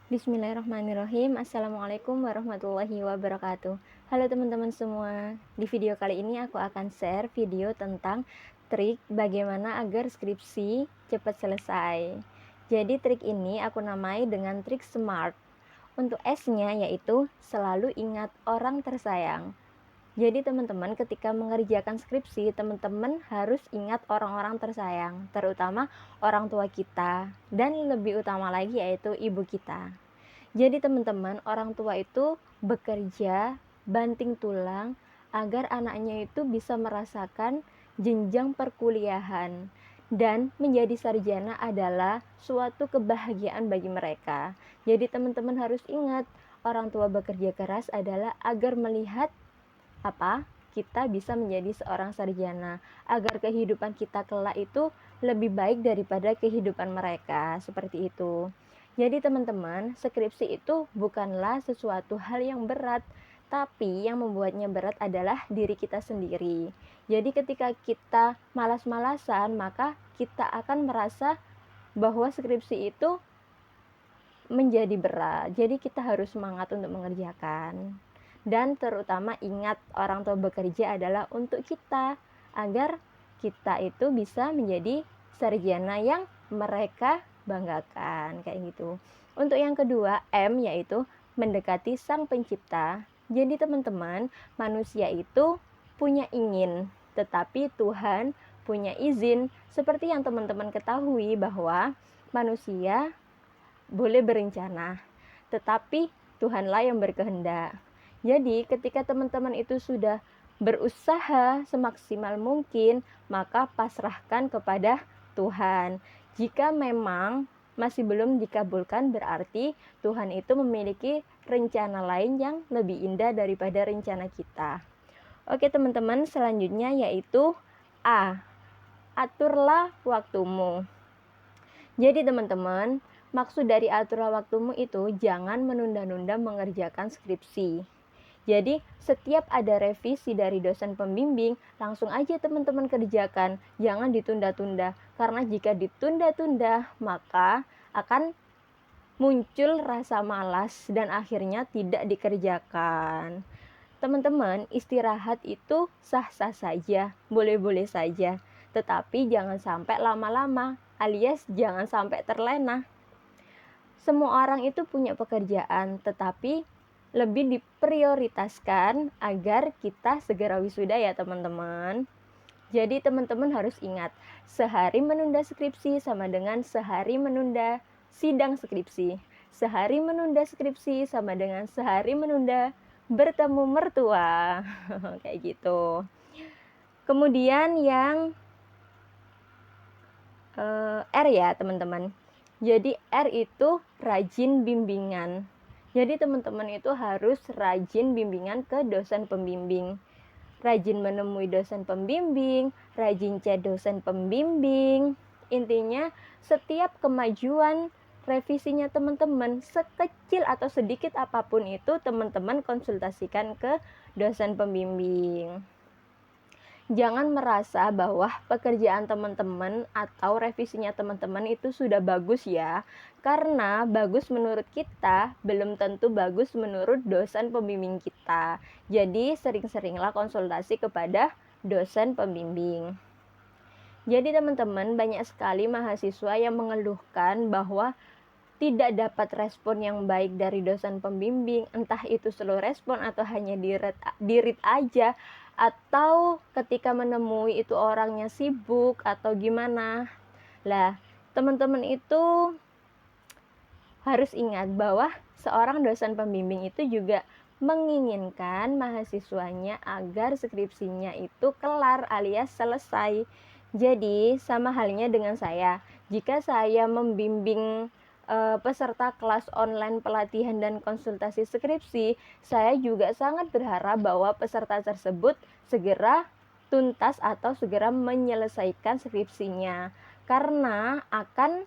Bismillahirrahmanirrahim. Assalamualaikum warahmatullahi wabarakatuh. Halo teman-teman semua. Di video kali ini aku akan share video tentang trik bagaimana agar skripsi cepat selesai. Jadi trik ini aku namai dengan trik SMART. Untuk S-nya yaitu selalu ingat orang tersayang. Jadi teman-teman ketika mengerjakan skripsi, teman-teman harus ingat orang-orang tersayang, terutama orang tua kita, dan lebih utama lagi yaitu ibu kita. Jadi teman-teman, orang tua itu bekerja banting tulang agar anaknya itu bisa merasakan jenjang perkuliahan, dan menjadi sarjana adalah suatu kebahagiaan bagi mereka. Jadi teman-teman harus ingat, orang tua bekerja keras adalah agar melihat kita bisa menjadi seorang sarjana, agar kehidupan kita kelak itu lebih baik daripada kehidupan mereka, seperti itu. Jadi teman-teman, skripsi itu bukanlah sesuatu hal yang berat, tapi yang membuatnya berat adalah diri kita sendiri. Jadi ketika kita malas-malasan, maka kita akan merasa bahwa skripsi itu menjadi berat. Jadi kita harus semangat untuk mengerjakan. Dan terutama ingat, orang tua bekerja adalah untuk kita, agar kita itu bisa menjadi sarjana yang mereka banggakan, kayak gitu. Untuk yang kedua, M, yaitu mendekati sang pencipta. Jadi teman-teman, manusia itu punya ingin, tetapi Tuhan punya izin. Seperti yang teman-teman ketahui bahwa manusia boleh berencana, tetapi Tuhanlah yang berkehendak. Jadi ketika teman-teman itu sudah berusaha semaksimal mungkin, maka pasrahkan kepada Tuhan. Jika memang masih belum dikabulkan, berarti Tuhan itu memiliki rencana lain yang lebih indah daripada rencana kita. Oke teman-teman, selanjutnya yaitu A. Aturlah waktumu. Jadi teman-teman, maksud dari aturlah waktumu itu jangan menunda-nunda mengerjakan skripsi. Jadi setiap ada revisi dari dosen pembimbing, langsung aja teman-teman kerjakan, jangan ditunda-tunda. Karena jika ditunda-tunda, maka akan muncul rasa malas dan akhirnya tidak dikerjakan. Teman-teman, istirahat itu sah-sah saja, boleh-boleh saja. Tetapi jangan sampai lama-lama, alias jangan sampai terlena. Semua orang itu punya pekerjaan, tetapi lebih diprioritaskan agar kita segera wisuda ya teman-teman. Jadi teman-teman harus ingat, sehari menunda skripsi sama dengan sehari menunda sidang skripsi. Sehari menunda skripsi sama dengan sehari menunda bertemu mertua. Kayak gitu. Kemudian yang R ya teman-teman. Jadi R itu rajin bimbingan. Jadi teman-teman itu harus rajin bimbingan ke dosen pembimbing. Rajin menemui dosen pembimbing, rajin chat dosen pembimbing. Intinya setiap kemajuan revisinya teman-teman, sekecil atau sedikit apapun itu, teman-teman konsultasikan ke dosen pembimbing. Jangan merasa bahwa pekerjaan teman-teman atau revisinya teman-teman itu sudah bagus ya. Karena bagus menurut kita, belum tentu bagus menurut dosen pembimbing kita. Jadi sering-seringlah konsultasi kepada dosen pembimbing. Jadi teman-teman, banyak sekali mahasiswa yang mengeluhkan bahwa tidak dapat respon yang baik dari dosen pembimbing, entah itu slow respon atau hanya di-read aja, atau ketika menemui itu orangnya sibuk atau gimana. Lah, teman-teman itu harus ingat bahwa seorang dosen pembimbing itu juga menginginkan mahasiswanya agar skripsinya itu kelar alias selesai. Jadi sama halnya dengan saya, jika saya membimbing peserta kelas online pelatihan dan konsultasi skripsi, saya juga sangat berharap bahwa peserta tersebut segera tuntas atau segera menyelesaikan skripsinya, karena akan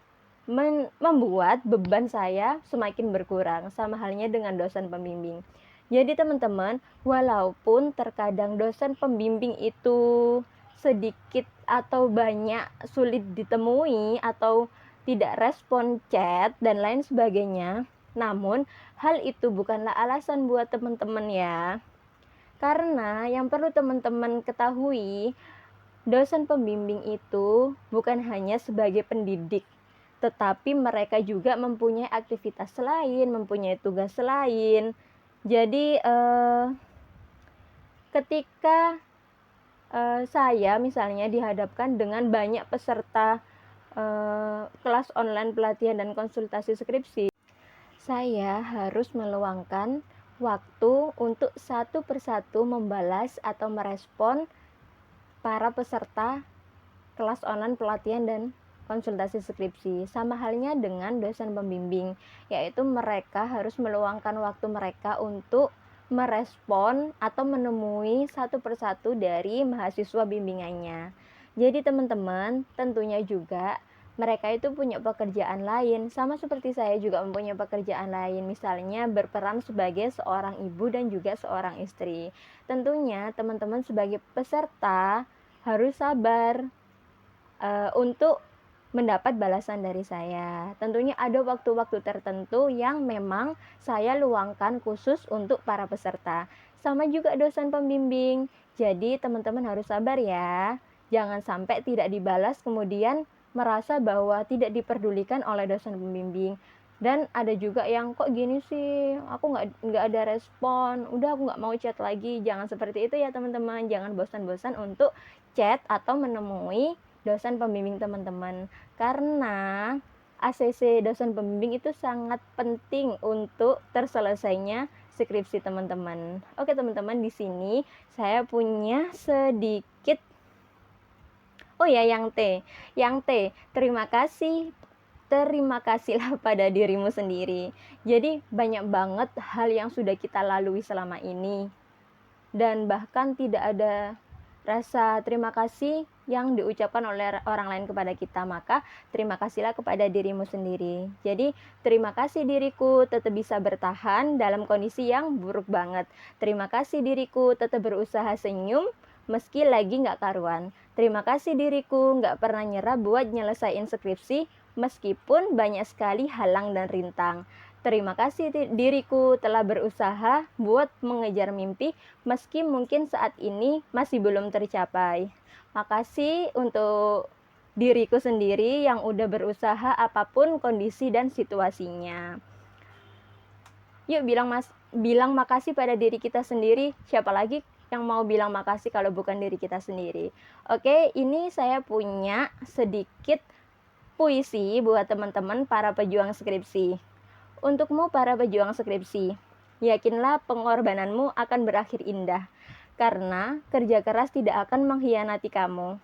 membuat beban saya semakin berkurang, sama halnya dengan dosen pembimbing. Jadi teman-teman, walaupun terkadang dosen pembimbing itu sedikit atau banyak sulit ditemui atau tidak respon chat dan lain sebagainya, Namun, hal itu bukanlah alasan buat teman-teman ya. Karena yang perlu teman-teman ketahui, dosen pembimbing itu bukan hanya sebagai pendidik, tetapi mereka juga mempunyai aktivitas lain, mempunyai tugas lain. Jadi, ketika saya misalnya dihadapkan dengan banyak peserta kelas online pelatihan dan konsultasi skripsi, saya harus meluangkan waktu untuk satu persatu membalas atau merespon para peserta kelas online pelatihan dan konsultasi skripsi. Sama halnya dengan dosen pembimbing, yaitu mereka harus meluangkan waktu mereka untuk merespon atau menemui satu persatu dari mahasiswa bimbingannya. Jadi teman-teman, tentunya juga mereka itu punya pekerjaan lain, sama seperti saya juga mempunyai pekerjaan lain, misalnya berperan sebagai seorang ibu dan juga seorang istri. Tentunya teman-teman sebagai peserta harus sabar untuk mendapat balasan dari saya. Tentunya ada waktu-waktu tertentu yang memang saya luangkan khusus untuk para peserta. Sama juga dosen pembimbing. Jadi teman-teman harus sabar ya. Jangan sampai tidak dibalas kemudian merasa bahwa tidak diperdulikan oleh dosen pembimbing. Dan ada juga yang kok gini sih, aku nggak ada respon, udah aku nggak mau chat lagi. Jangan seperti itu ya teman-teman. Jangan bosan-bosan untuk chat atau menemui dosen pembimbing teman-teman, karena ACC dosen pembimbing itu sangat penting untuk terselesainya skripsi teman-teman. Oke teman-teman, di sini saya punya sedikit, oh ya, yang T, terima kasihlah pada dirimu sendiri. Jadi banyak banget hal yang sudah kita lalui selama ini, dan bahkan tidak ada rasa terima kasih yang diucapkan oleh orang lain kepada kita, maka terima kasihlah kepada dirimu sendiri. Jadi, terima kasih diriku tetap bisa bertahan dalam kondisi yang buruk banget. Terima kasih diriku tetap berusaha senyum meski lagi nggak karuan. Terima kasih diriku nggak pernah nyerah buat nyelesain skripsi meskipun banyak sekali halang dan rintang. Terima kasih diriku telah berusaha buat mengejar mimpi meski mungkin saat ini masih belum tercapai. Makasih untuk diriku sendiri yang udah berusaha apapun kondisi dan situasinya. Yuk bilang makasih pada diri kita sendiri. Siapa lagi yang mau bilang makasih kalau bukan diri kita sendiri? Oke, ini saya punya sedikit puisi buat teman-teman para pejuang skripsi. Untukmu para pejuang skripsi, yakinlah pengorbananmu akan berakhir indah, karena kerja keras tidak akan mengkhianati kamu.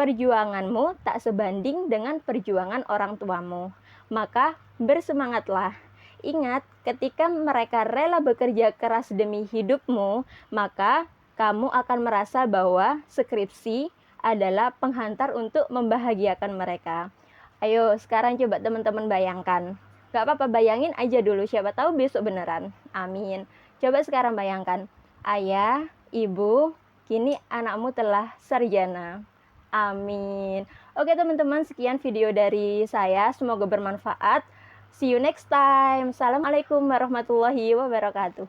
Perjuanganmu tak sebanding dengan perjuangan orang tuamu. Maka bersemangatlah. Ingat, ketika mereka rela bekerja keras demi hidupmu, maka kamu akan merasa bahwa skripsi adalah penghantar untuk membahagiakan mereka. Ayo, sekarang coba teman-teman bayangkan. Gak apa-apa, bayangin aja dulu, siapa tahu besok beneran. Amin. Coba sekarang bayangkan, ayah, ibu, kini anakmu telah sarjana. Amin. Oke teman-teman, sekian video dari saya, semoga bermanfaat. See you next time. Assalamualaikum warahmatullahi wabarakatuh.